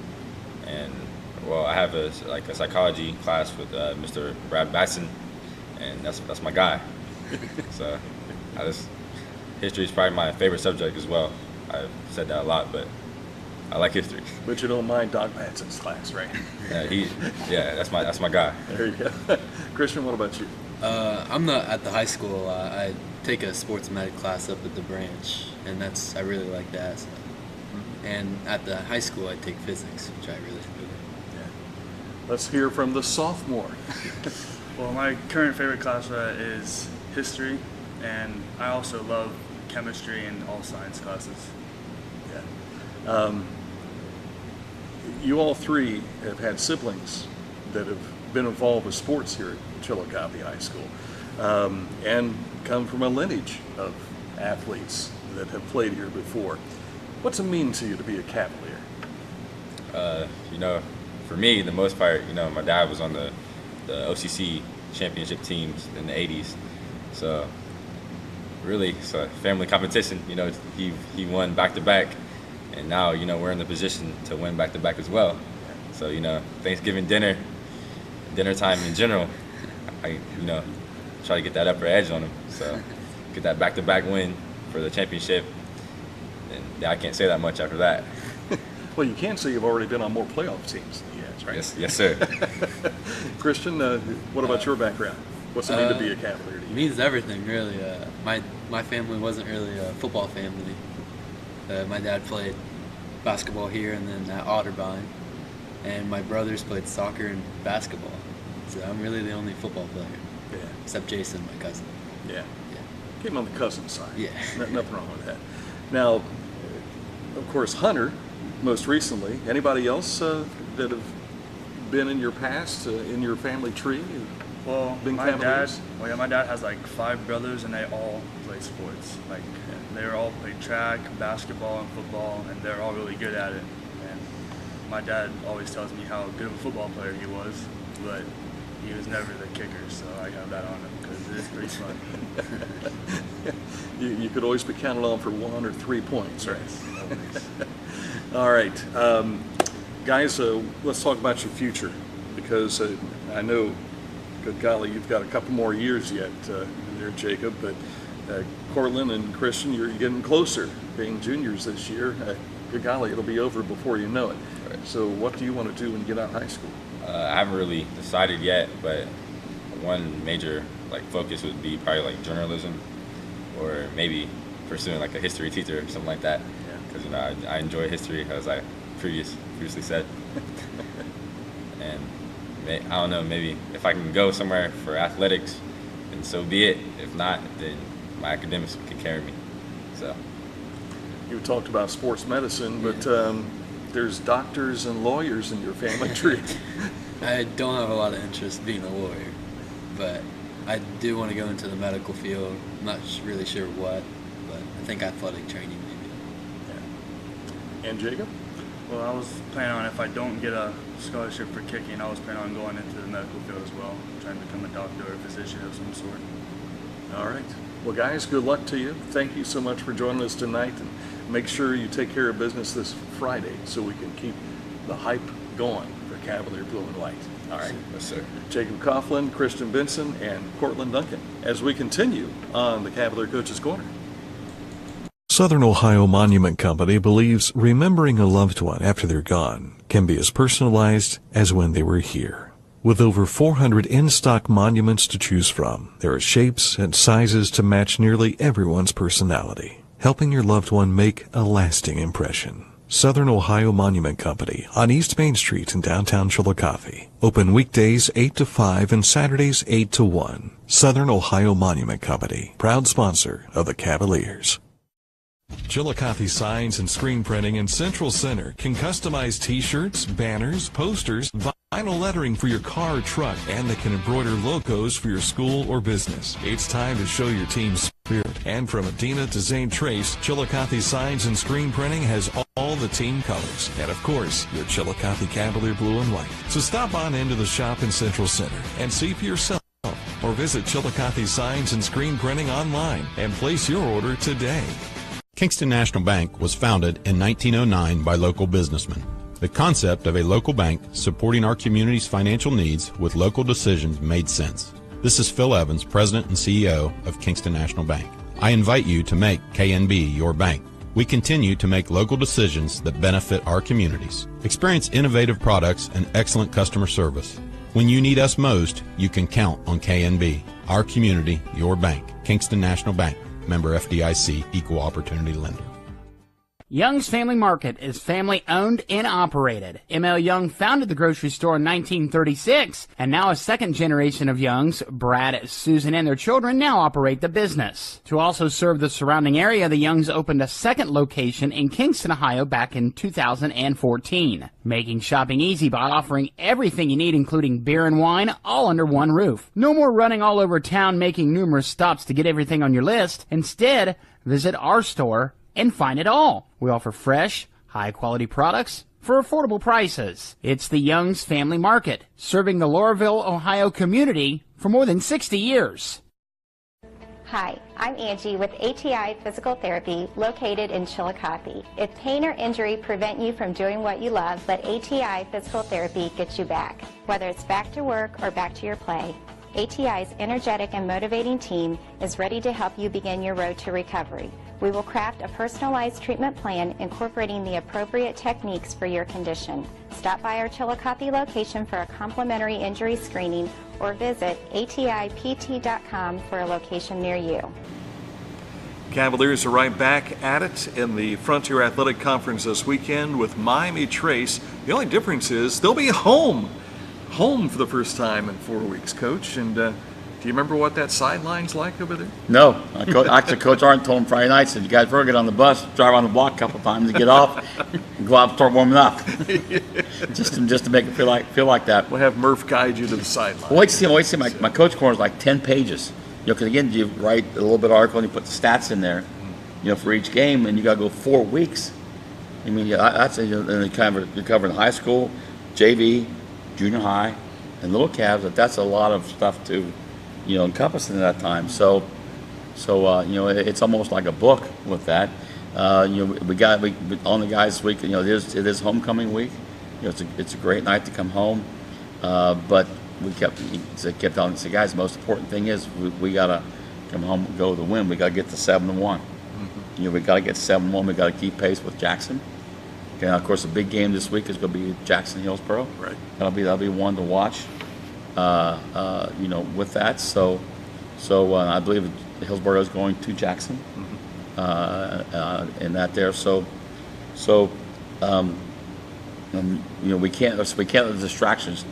And well, I have a psychology class with Mr. Brad Batson, and that's my guy. So history is probably my favorite subject as well. I've said that a lot, but I like history. But you don't mind Doc Batson's class, right? That's my guy. There you go. Christian, what about you? I'm not at the high school. I take a sports med class up at the branch, and I really like that. So. And at the high school, I take physics, which I really enjoy. Let's hear from the sophomore. Well, my current favorite class is history, and I also love chemistry and all science classes. You all three have had siblings that have been involved with sports here at Chillicothe High School, and come from a lineage of athletes that have played here before. What's it mean to you to be a Cavalier? For me, the most part, my dad was on the OCC championship teams in the 80s. So really, it's a family competition. He won back-to-back, and now, we're in the position to win back-to-back as well. So, Thanksgiving dinner time in general, I try to get that upper edge on him. So get that back-to-back win for the championship, and I can't say that much after that. Well, you can say you've already been on more playoff teams than he has, right? Yes, sir. Christian, what about your background? What's it mean to be a Cavalier to you? It means everything, really. My family wasn't really a football family. My dad played basketball here and then at Otterbein, and my brothers played soccer and basketball. So I'm really the only football player. Yeah. Except Jason, my cousin. Yeah. Keep him on the cousin side. Yeah. Nothing wrong with that. Now, of course, Hunter, most recently. Anybody else that have been in your past, in your family tree? Well, my dad has like 5 brothers, and they all play sports. Like, they all play track, basketball, and football, and they're all really good at it. And my dad always tells me how good of a football player he was, but he was never the kicker, so I have that on him because it is pretty fun. You could always be counted on for 1 or 3 points, right? Yes, always. All right, guys, let's talk about your future, because I know, good golly, you've got a couple more years yet there, Jacob, but Cortland and Christian, you're getting closer, being juniors this year. Good golly, it'll be over before you know it. Right. So what do you want to do when you get out of high school? I haven't really decided yet, but one major focus would be probably journalism, or maybe pursuing a history teacher or something like that. Because I enjoy history, as I previously said. And I don't know, maybe if I can go somewhere for athletics, then so be it. If not, then my academics can carry me. So You talked about sports medicine, but there's doctors and lawyers in your family tree. I don't have a lot of interest being a lawyer, but I do want to go into the medical field. I'm not really sure what, but I think athletic training maybe. Yeah. And Jacob? Well, I was planning on, if I don't get a scholarship for kicking, I was planning on going into the medical field as well, trying to become a doctor or a physician of some sort. All right. Well, guys, good luck to you. Thank you so much for joining us tonight, and make sure you take care of business this Friday so we can keep the hype going for Cavalier Blue and White. All right. Yes, sir. Jacob Coughlin, Christian Benson, and Cortland Duncan as we continue on the Cavalier Coach's Corner. Southern Ohio Monument Company believes remembering a loved one after they're gone can be as personalized as when they were here. With over 400 in-stock monuments to choose from, there are shapes and sizes to match nearly everyone's personality, helping your loved one make a lasting impression. Southern Ohio Monument Company on East Main Street in downtown Chillicothe. Open weekdays 8 to 5 and Saturdays 8 to 1. Southern Ohio Monument Company, proud sponsor of the Cavaliers. Chillicothe Signs and Screen Printing in Central Center can customize t-shirts, banners, posters, vinyl lettering for your car or truck, and they can embroider logos for your school or business. It's time to show your team's spirit. And from Adina to Zane Trace, Chillicothe Signs and Screen Printing has all the team colors. And of course, your Chillicothe Cavalier Blue and White. So stop on into the shop in Central Center and see for yourself, or visit Chillicothe Signs and Screen Printing online and place your order today. Kingston National Bank was founded in 1909 by local businessmen. The concept of a local bank supporting our community's financial needs with local decisions made sense. This is Phil Evans, President and CEO of Kingston National Bank. I invite you to make KNB your bank. We continue to make local decisions that benefit our communities. Experience innovative products and excellent customer service. When you need us most, you can count on KNB. Our community, your bank. Kingston National Bank. Member FDIC, Equal Opportunity Lender. Young's Family Market is family owned and operated. M.L. Young founded the grocery store in 1936, and now a second generation of Youngs, Brad, Susan, and their children now operate the business. To also serve the surrounding area, the Youngs opened a second location in Kingston, Ohio back in 2014, making shopping easy by offering everything you need, including beer and wine, all under one roof. No more running all over town making numerous stops to get everything on your list. Instead, visit our store and find it all. We offer fresh, high-quality products for affordable prices. It's the Young's Family Market, serving the Laurelville, Ohio community for more than 60 years. Hi, I'm Angie with ATI Physical Therapy, located in Chillicothe. If pain or injury prevent you from doing what you love, let ATI Physical Therapy get you back. Whether it's back to work or back to your play, ATI's energetic and motivating team is ready to help you begin your road to recovery. We will craft a personalized treatment plan incorporating the appropriate techniques for your condition. Stop by our Chillicothe location for a complimentary injury screening or visit atipt.com for a location near you. Cavaliers are right back at it in the Frontier Athletic Conference this weekend with Miami Trace. The only difference is they'll be home for the first time in 4 weeks, Coach. And do you remember what that sideline's like over there? No. Actually, Coach Arndt told him Friday night, said, you guys better get on the bus, drive on the block a couple times to get off, and go out and start warming up. just to make it feel like that. We'll have Murph guide you to the sideline. Wait to see. My coach corner is like 10 pages. Because again, you write a little bit of article and you put the stats in there, for each game, and you got to go 4 weeks. I mean, that's and you're covering high school, JV, junior high, and little Cavs. That's a lot of stuff to encompass in that time. So it's almost like a book with that. We on the guys this week. It is homecoming week. It's a great night to come home, but we kept telling us, guys, the most important thing is we gotta come home and go with the win. We gotta get to 7-1. Mm-hmm. We gotta get to 7-1. We gotta keep pace with Jackson. Okay, now, of course, the big game this week is going to be Jackson Hillsboro. Right. That'll be one to watch. With that, so I believe Hillsboro is going to Jackson. Mm-hmm. In that there, we can't let the distractions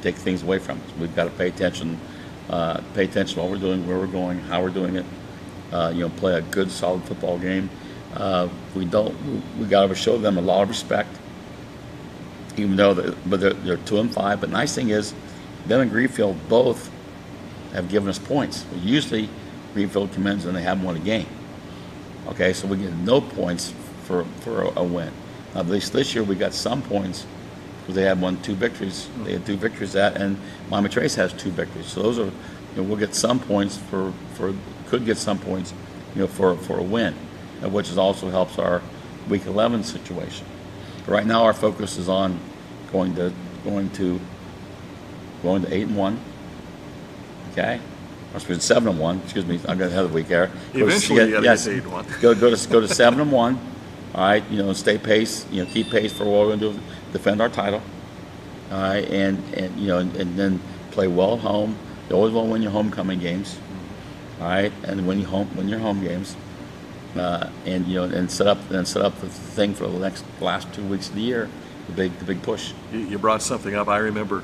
take things away from us. We've got to pay attention to what we're doing, where we're going, how we're doing it. Play a good, solid football game. We got to show them a lot of respect, even though they're 2-5. But nice thing is, them and Greenfield both have given us points. Usually, Greenfield comes in and they haven't won a game. Okay, so we get no points for a win. At least this year we got some points because they had won 2 victories. They had 2 victories and Miami Trace has 2 victories. So those are, we'll get some points could get some points, for a win, which also helps our Week 11 situation. But right now our focus is on going to 8-1. Okay, or 7-1. Excuse me, I'm going to have the week there. Eventually, you got to get 8-1. Go to 7-1. All right, stay pace. Keep pace for what we're going to do. Defend our title. All right, and then play well at home. You always want to win your homecoming games. All right, and win your home games. And set up the thing for the last 2 weeks of the year, the big push. You brought something up. I remember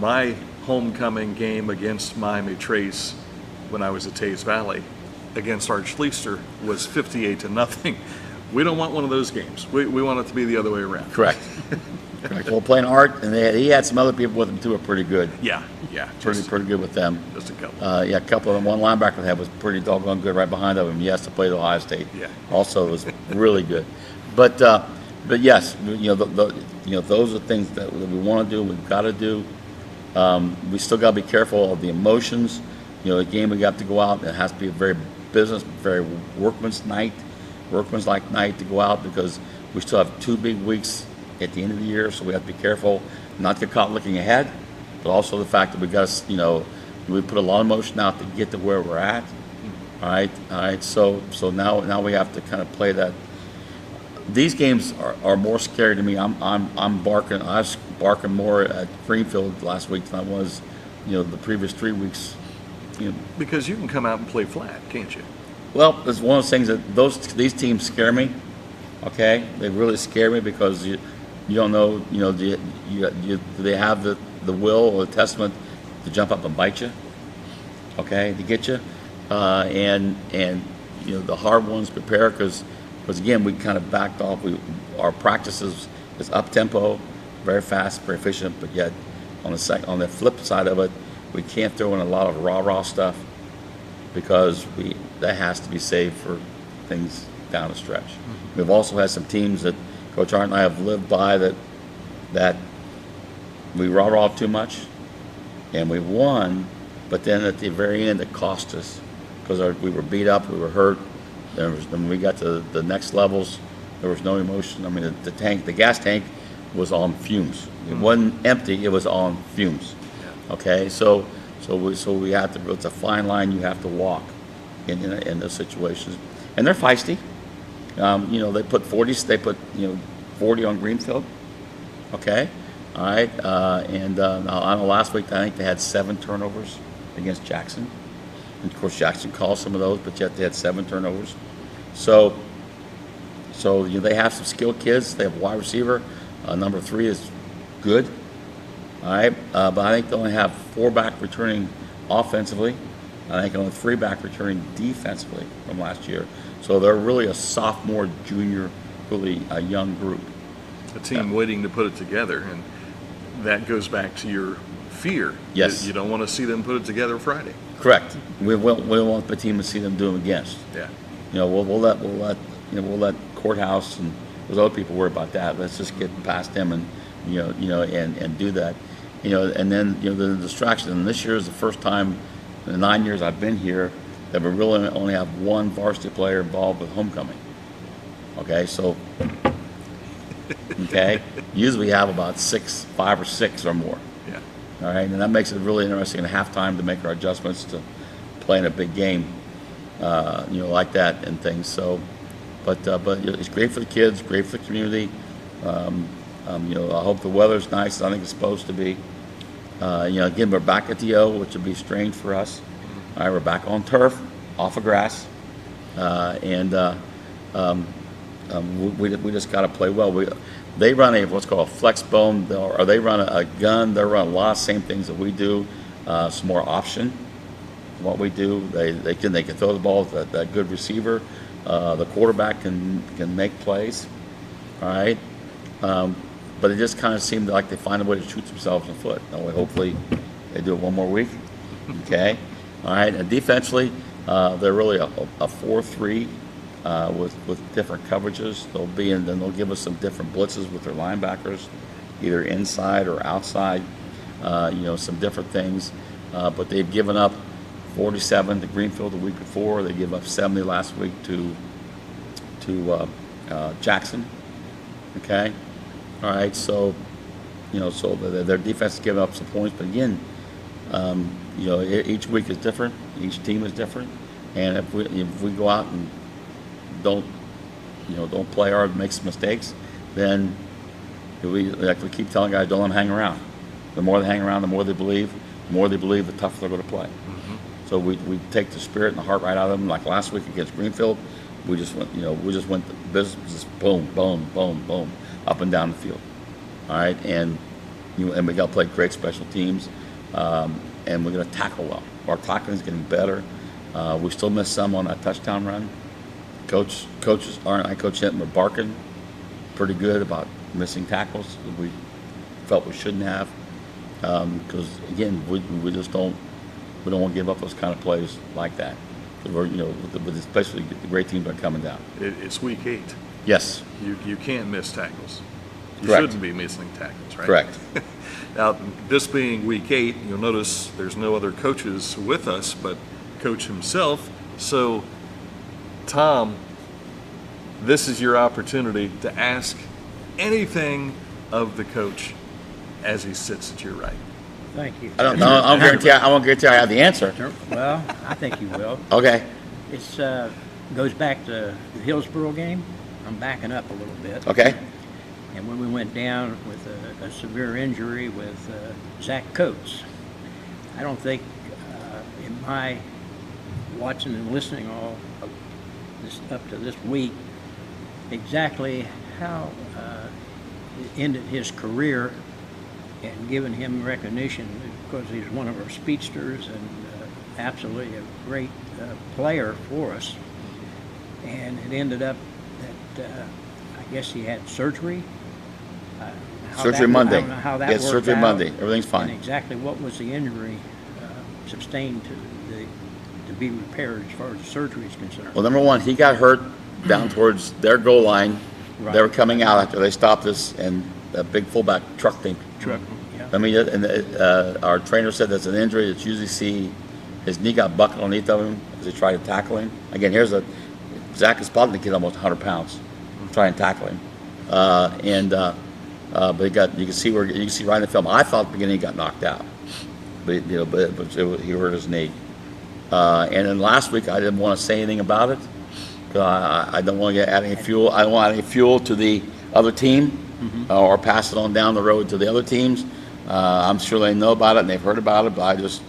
my homecoming game against Miami Trace when I was at Tays Valley against Arch Leicester was 58-0. We don't want one of those games. We want it to be the other way around. Correct. Correct. Well, playing Art, and he had some other people with him too, were pretty good. Yeah. Pretty good with them. Just a couple. A couple of them. One linebacker they had was pretty doggone good right behind of him. He has to play at Ohio State. Yeah. Also was really good. But yes, those are things that we want to do. We've got to do. We still got to be careful of the emotions. The game we got to go out. It has to be a very workman's-like night to go out because we still have 2 big weeks at the end of the year, so we have to be careful not to get caught looking ahead, but also the fact that we put a lot of motion out to get to where we're at. All right. So now we have to kind of play that. These games are more scary to me. I'm barking. I was barking more at Greenfield last week than I was, the previous 3 weeks. Because you can come out and play flat, can't you? Well, it's one of those things that these teams scare me Okay, they really scare me because you don't know, do they have the will or the testament to jump up and bite you? Okay, to get you, and the hard ones prepare because again we kind of backed off. Our practices is up tempo, very fast, very efficient, but yet on the flip side of it, we can't throw in a lot of rah stuff because that has to be saved for things down the stretch. Mm-hmm. We've also had some teams that Coach Art and I have lived by that we rah too much, and we won, but then at the very end it cost us because we were beat up, we were hurt. When we got to the next levels, there was no emotion. I mean, the gas tank was on fumes. It wasn't empty; it was on fumes. Yeah. Okay, so we have to. It's a fine line you have to walk in those situations, and they're feisty. They put 40. They put 40 on Greenfield. Okay, all right. And I know last week I think they had 7 turnovers against Jackson. And of course Jackson caused some of those, but yet they had 7 turnovers. So they have some skilled kids. They have a wide receiver. Number 3 is good. All right, but I think they only have 4 back returning offensively. I think only 3 back returning defensively from last year. So they're really a sophomore, junior, really a young group. A team waiting to put it together, and that goes back to your fear. Yes. You don't want to see them put it together Friday. Correct. We want the team to see them do them against. Yeah. We'll let Courthouse and those other people worry about that. Let's just get past them and and do that. And then the distraction. And this year is the first time in the 9 years I've been here that we really only have 1 varsity player involved with homecoming. Okay, so usually we have about 5 or 6 or more. Yeah. All right, and that makes it really interesting at halftime to make our adjustments to playing a big game, like that and things. So, but it's great for the kids, great for the community. I hope the weather's nice. I think it's supposed to be. Again, we're back at the O, which will be strange for us. All right, we're back on turf, off of grass, and we just got to play well. They run what's called a flex bone, or they run a gun. They run a lot of same things that we do. Some more option. What we do, they can throw the ball to that good receiver. The quarterback can make plays. All right. But it just kind of seemed like they find a way to shoot themselves in the foot. Hopefully they do it one more week. Okay. All right. And defensively, they're really a 4-3 with different coverages. Then they'll give us some different blitzes with their linebackers, either inside or outside. Some different things. But they've given up 47 to Greenfield the week before. They gave up 70 last week to Jackson. Okay. All right. So their defense is giving up some points, but again, each week is different. Each team is different, and if we go out and don't play hard, make some mistakes, then we keep telling guys, don't let them hang around. The more they hang around, the more they believe. The more they believe, the tougher they're going to play. Mm-hmm. So we take the spirit and the heart right out of them. Like last week against Greenfield, we just went the business, just boom, boom, boom, boom, up and down the field. All right, and we got to play great special teams, and we're going to tackle well. Our tackling is getting better. We still miss some on that touchdown run. Coaches aren't. I Coach Hinton were barking pretty good about missing tackles that we felt we shouldn't have, because again, we just don't want to give up those kind of plays like that. We're, with especially the great teams are coming down. It's week 8. Yes. You can't miss tackles. You Correct. shouldn't be missing tackles, right? Correct. Now, this being week 8, you'll notice there's no other coaches with us but Coach himself. So, Tom, this is your opportunity to ask anything of the coach as he sits at your right. Thank you. I don't know. I won't guarantee I have the answer. Well, I think you will. Okay. It's goes back to the Hillsborough game. I'm backing up a little bit. Okay. And when we went down with a severe injury with Zach Coates, I don't think in my watching and listening all of this up to this week, exactly how it ended his career and given him recognition because he's one of our speedsters and absolutely a great player for us. And it ended up that I guess he had surgery. Surgery Monday. I don't know how that Yes, worked surgery out, Monday. Everything's fine. And exactly what was the injury sustained to be repaired as far as the surgery is concerned. Well, number one, he got hurt down towards their goal line. Right. They were coming out after they stopped us, and a big fullback truck thing. Yeah. I mean, and our trainer said that's an injury that you usually see. His knee got buckled underneath of him as he tried to tackle him. Again, Zach is probably the kid almost 100 pounds, trying to tackle him, but you can see right in the film. I thought at the beginning he got knocked out, but he hurt his knee. And then last week I didn't want to say anything about it because I don't want to add any fuel. I don't want any fuel to the other team or pass it on down the road to the other teams. I'm sure they know about it and they've heard about it, but I just,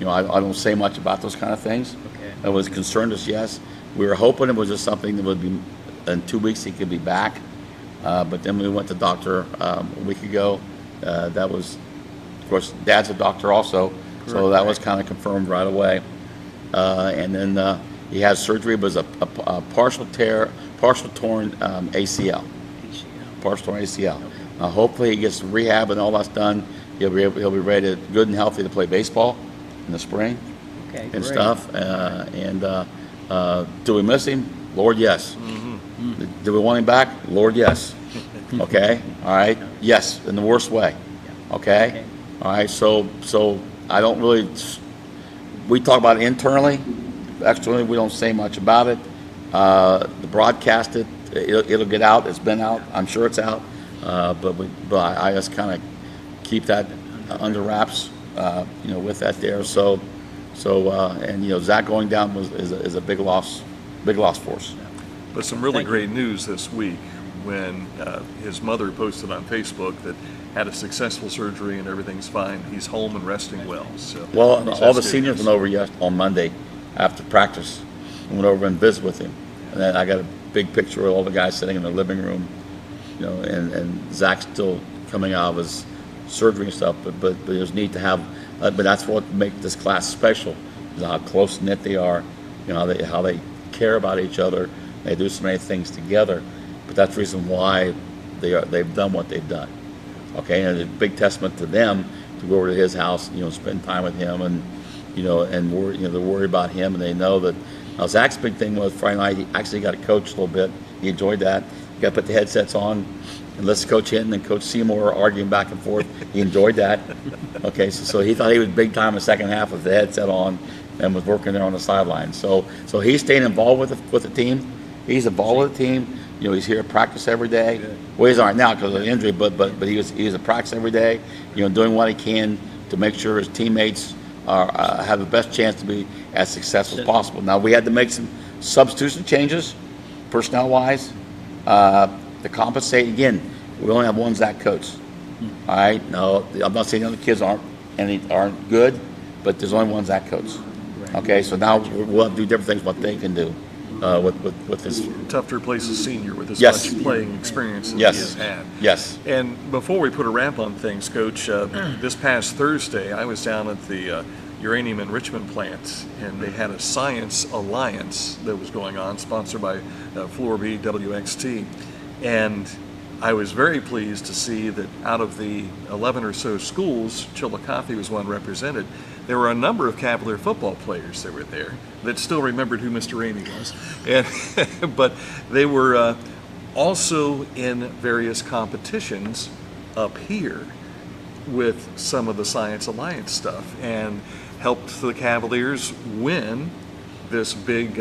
I don't say much about those kind of things. Okay. It was concerned us, yes. We were hoping it was just something that would be in 2 weeks he could be back. But then we went to the doctor a week ago. That was, of course, Dad's a doctor also, so that was kind of confirmed right away. And then he has surgery, but it was a partial torn ACL. Partial torn ACL. Hopefully he gets rehab and all that's done. He'll be ready, good and healthy to play baseball in the spring and stuff. Do we miss him? Lord, yes. Do we want him back? Lord, yes. Okay. All right. Yes, in the worst way. Okay. All right. So I don't really. We talk about it internally. Externally, we don't say much about it. The broadcast it'll get out. It's been out. I'm sure it's out. But I just kind of keep that under wraps. With that there. So Zach going down is a big loss for us. But some really great news this week when his mother posted on Facebook that had a successful surgery and everything's fine. He's home and resting well. So all the seniors went over on Monday after practice and went over and visited with him. And then I got a big picture of all the guys sitting in the living room, and Zach's still coming out of his surgery and stuff. But it was neat to have. But that's what makes this class special, is how close knit they are, how they care about each other. They do so many things together, but that's the reason why they've done what they've done. Okay, and it's a big testament to them to go over to his house, spend time with him, and they worry about him, and they know that. Now Zach's big thing was Friday night. He actually got to coach a little bit. He enjoyed that. He got to put the headsets on and listen to Coach Hinton and Coach Seymour arguing back and forth. He enjoyed that. Okay, so he thought he was big time in the second half with the headset on and was working there on the sideline. So he's staying involved with the team. He's involved with the team. He's here at practice every day. Well, he's not now because of the injury, but he was at practice every day. Doing what he can to make sure his teammates have the best chance to be as successful as possible. Now we had to make some substitution changes, personnel-wise, to compensate. Again, we only have one Zach coach. All right. No, I'm not saying the other kids aren't good, but there's only one Zach coach. Okay. So now we'll have to do different things what they can do. With this. Tough to replace a senior with as Yes. much playing experience as Yes. he has had. Yes. And before we put a wrap on things, Coach, this past Thursday I was down at the uranium enrichment plant, and they had a science alliance that was going on, sponsored by Floor B WXT, and I was very pleased to see that out of the 11 or so schools, Chillicothe was one represented. There were a number of Cavalier football players that were there that still remembered who Mr. Ramey was. But they were also in various competitions up here with some of the Science Alliance stuff and helped the Cavaliers win this big,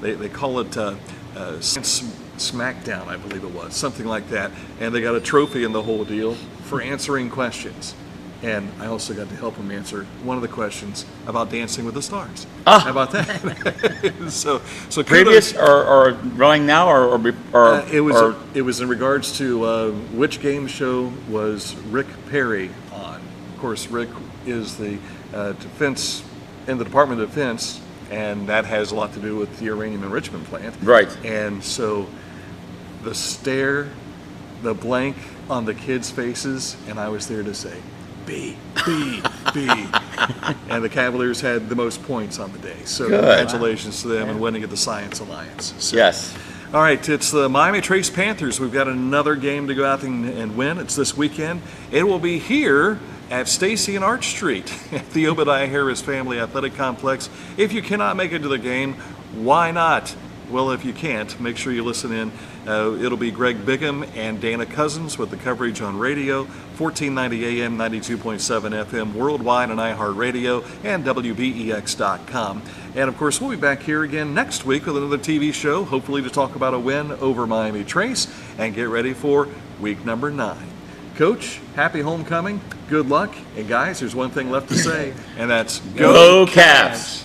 they call it Science Smackdown, I believe it was, something like that. And they got a trophy in the whole deal for answering questions. And I also got to help him answer one of the questions about Dancing with the Stars. How about that? so Previous or running now or it was in regards to which game show was Rick Perry on. Of course, Rick is the defense in the Department of Defense, and that has a lot to do with the uranium enrichment plant. Right. And so the stare, the blank on the kids' faces, and I was there to say, B. And the Cavaliers had the most points on the day. So Good. congratulations to them and winning at the Science Alliance. So, Yes. all right, it's the Miami Trace Panthers. We've got another game to go out and win. It's this weekend. It will be here at Stacy and Arch Street at the Obadiah Harris Family Athletic Complex. If you cannot make it to the game, why not? Well, if you can't, make sure you listen in. It'll be Greg Bigham and Dana Cousins with the coverage on radio, 1490 AM, 92.7 FM, worldwide on iHeartRadio and WBEX.com. And, of course, we'll be back here again next week with another TV show, hopefully to talk about a win over Miami Trace and get ready for week number 9. Coach, happy homecoming. Good luck. And, guys, there's one thing left to say, and that's Go Cavs!